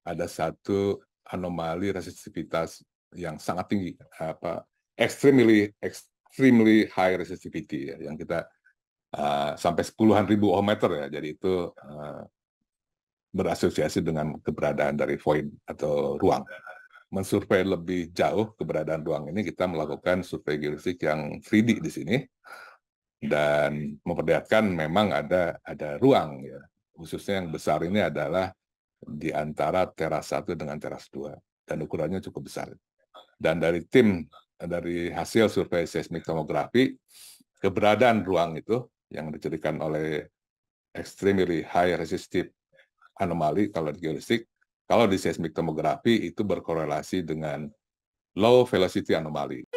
ada satu anomali resistivitas yang sangat tinggi, extremely high resistivity ya, yang kita sampai puluhan ribu ohmmeter ya. Jadi itu berasosiasi dengan keberadaan dari void atau ruang. Mensurvei lebih jauh keberadaan ruang ini, kita melakukan survei geofisik yang 3D di sini dan memperlihatkan memang ada ruang ya. Khususnya yang besar ini adalah di antara teras 1 dengan teras 2 dan ukurannya cukup besar. Dan dari hasil survei seismik tomografi, keberadaan ruang itu yang dicirikan oleh extremely high resistive anomali kalau di geofisik, kalau di seismik tomografi itu berkorelasi dengan low velocity anomali.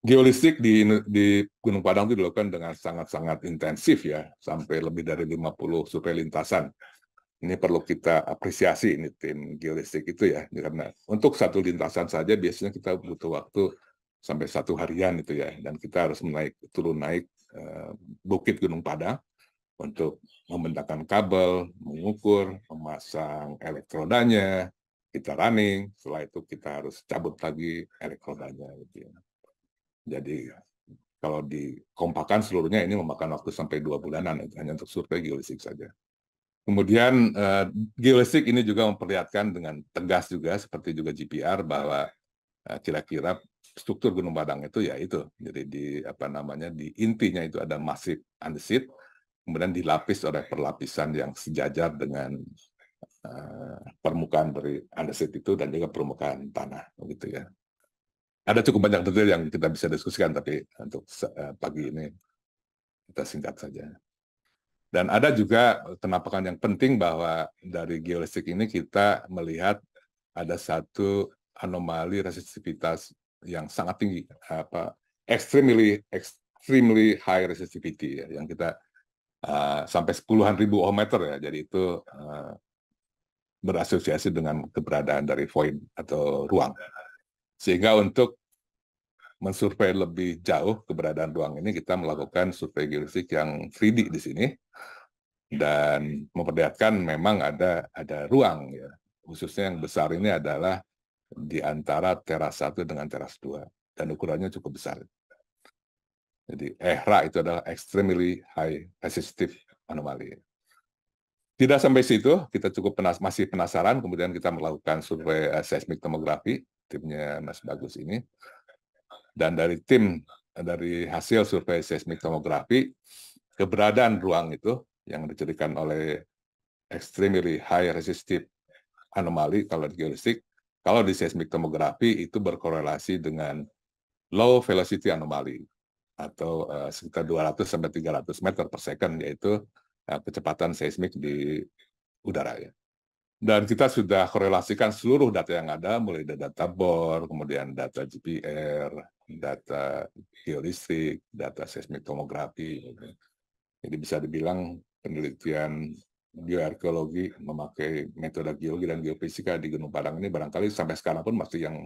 Geolistik di Gunung Padang itu dilakukan dengan sangat-sangat intensif ya, sampai lebih dari 50 survei lintasan. Ini perlu kita apresiasi, ini tim geolistik itu ya, karena untuk satu lintasan saja biasanya kita butuh waktu sampai 1 harian itu ya, dan kita harus turun naik bukit Gunung Padang untuk membentangkan kabel, mengukur, memasang elektrodanya, kita running, setelah itu kita harus cabut lagi elektrodanya gitu ya. Jadi kalau dikompakan seluruhnya ini memakan waktu sampai 2 bulanan hanya untuk survei geolistik saja. Kemudian geolistik ini juga memperlihatkan dengan tegas juga seperti juga GPR bahwa kira-kira struktur Gunung Padang itu ya itu. Jadi di intinya itu ada massif andesit, kemudian dilapis oleh perlapisan yang sejajar dengan permukaan dari andesit itu dan juga permukaan tanah begitu ya. Ada cukup banyak detail yang kita bisa diskusikan, tapi untuk pagi ini kita singkat saja. Dan ada juga penampakan yang penting bahwa dari geolistik ini kita melihat ada satu anomali resistivitas yang sangat tinggi, extremely high resistivity ya, yang kita sampai puluhan ribu ohmmeter ya. Jadi itu berasosiasi dengan keberadaan dari void atau ruang. Sehingga untuk mensurvei lebih jauh keberadaan ruang ini, kita melakukan survei geofisik yang 3D di sini dan memperlihatkan memang ada ruang ya. Khususnya yang besar ini adalah di antara teras 1 dengan teras 2 dan ukurannya cukup besar. Jadi EHRA itu adalah extremely high resistive anomaly. Tidak sampai situ, kita masih penasaran, kemudian kita melakukan survei seismik tomografi, timnya Mas Bagus ini. Dan dari hasil survei seismik tomografi, keberadaan ruang itu yang dicirikan oleh extremely high resistive anomali kalau di geolistik, kalau di seismik tomografi itu berkorelasi dengan low velocity anomali atau sekitar 200 sampai 300 meter per second, yaitu kecepatan seismik di udara ya. Dan kita sudah korelasikan seluruh data yang ada, mulai dari data bor, kemudian data GPR, data geolistrik, data seismik tomografi. Jadi bisa dibilang penelitian bioarkeologi memakai metode geologi dan geofisika di Gunung Padang ini barangkali sampai sekarang pun masih yang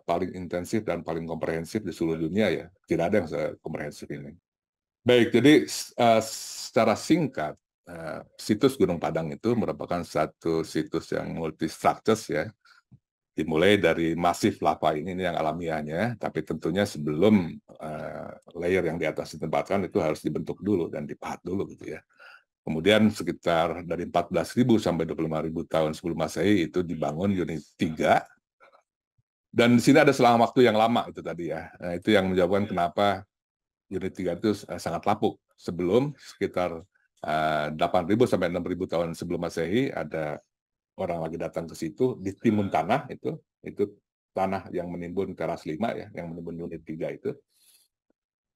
paling intensif dan paling komprehensif di seluruh dunia ya. Tidak ada yang sekomprehensif ini. Baik, jadi secara singkat, situs Gunung Padang itu merupakan satu situs yang multi-structures ya. Dimulai dari masif lava ini yang alamiahnya, tapi tentunya sebelum layer yang di atas ditempatkan itu harus dibentuk dulu dan dipahat dulu gitu ya. Kemudian sekitar dari 14.000 sampai 25.000 tahun sebelum Masehi itu dibangun unit 3. Dan di sini ada selang waktu yang lama itu tadi ya. Nah, itu yang menjawabkan kenapa unit 3 itu sangat lapuk. Sebelum sekitar 8.000 sampai 6.000 tahun sebelum Masehi, ada orang lagi datang ke situ, di timun tanah itu tanah yang menimbun teras 5 ya, yang menimbun unit 3 itu.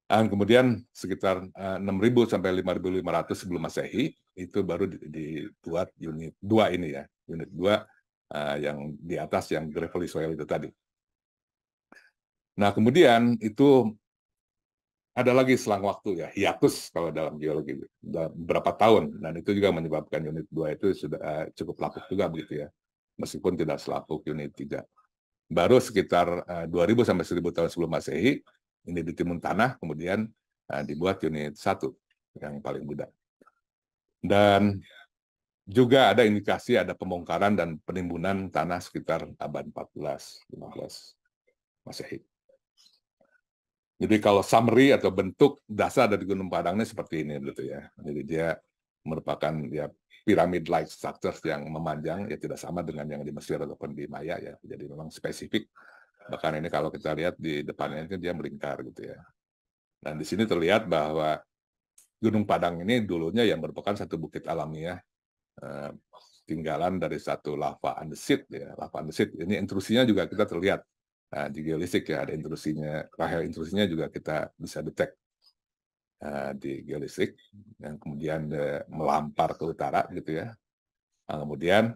Dan kemudian sekitar 6.000 sampai 5.500 sebelum Masehi, itu baru dibuat unit 2 ini ya, unit 2 yang di atas yang gravelly soil itu tadi. Nah, kemudian itu ada lagi selang waktu ya, hiatus kalau dalam geologi, beberapa tahun, dan itu juga menyebabkan unit 2 itu sudah cukup lapuk juga begitu ya, meskipun tidak selapuk unit 3. Baru sekitar 2.000 sampai 1.000 tahun sebelum Masehi, ini ditimbun tanah, kemudian dibuat unit 1 yang paling muda. Dan juga ada indikasi ada pembongkaran dan penimbunan tanah sekitar abad 14-15 Masehi. Jadi kalau summary atau bentuk dasar dari Gunung Padang ini seperti ini gitu ya. Jadi dia merupakan ya pyramid-like structures yang memanjang, ya tidak sama dengan yang di Mesir ataupun di Maya ya. Jadi memang spesifik. Bahkan ini kalau kita lihat di depannya itu dia melingkar gitu ya. Dan di sini terlihat bahwa Gunung Padang ini dulunya yang merupakan satu bukit alamiah, tinggalan dari satu lava andesit ya. Lava andesit ini intrusinya juga kita terlihat. Nah, di geolistik ya ada intrusinya, rahel intrusinya juga kita bisa detect di geolistik, yang kemudian melampar ke utara gitu ya. Nah, kemudian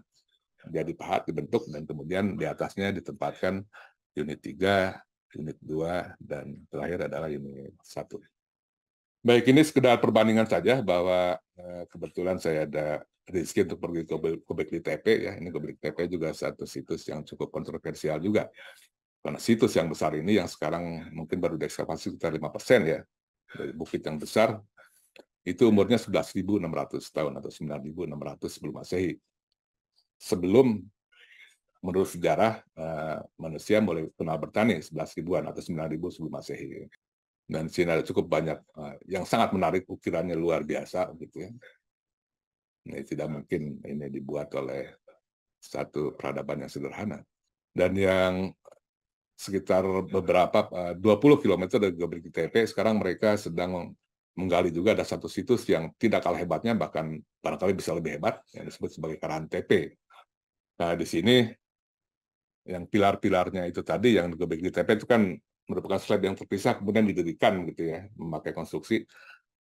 dia dipahat, dibentuk, dan kemudian di atasnya ditempatkan unit 3, unit 2, dan terakhir adalah unit 1. Baik, ini sekedar perbandingan saja bahwa kebetulan saya ada rezeki untuk pergi ke Göbekli Tepe ya. Ini Göbekli Tepe juga satu situs yang cukup kontroversial juga. Karena situs yang besar ini yang sekarang mungkin baru diekskavasi sekitar 5% ya, dari bukit yang besar, itu umurnya 11.600 tahun atau 9.600 sebelum Masehi. Sebelum menurut sejarah manusia mulai kenal bertani 11.000-an atau 9.000 sebelum Masehi. Dan di sini ada cukup banyak yang sangat menarik, ukirannya luar biasa gitu ya. Ini tidak mungkin ini dibuat oleh satu peradaban yang sederhana. Dan yang sekitar beberapa 20 km dari Göbekli Tepe, sekarang mereka sedang menggali juga ada satu situs yang tidak kalah hebatnya, bahkan barangkali bisa lebih hebat, yang disebut sebagai Karahan Tepe. Nah, di sini yang pilar-pilarnya itu tadi yang di Göbekli Tepe itu kan merupakan slab yang terpisah kemudian didirikan gitu ya, memakai konstruksi.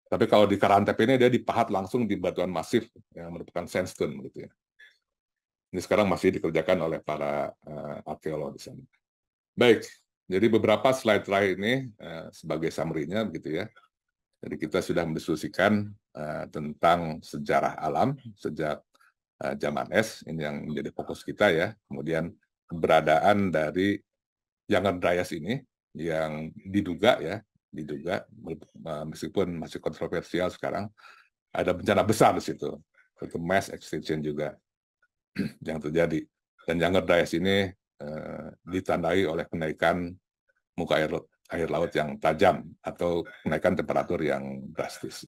Tapi kalau di Karahan Tepe ini dia dipahat langsung di batuan masif yang merupakan sandstone gitu ya. Ini sekarang masih dikerjakan oleh para arkeolog di sana. Baik, jadi beberapa slide terakhir ini sebagai summary-nya begitu ya. Jadi kita sudah mendiskusikan tentang sejarah alam sejak zaman es, ini yang menjadi fokus kita ya. Kemudian keberadaan dari Younger Dryas ini yang diduga meskipun masih kontroversial sekarang, ada bencana besar di situ, itu mass extinction juga yang terjadi. Dan Younger Dryas ini ditandai oleh kenaikan muka air laut yang tajam atau kenaikan temperatur yang drastis.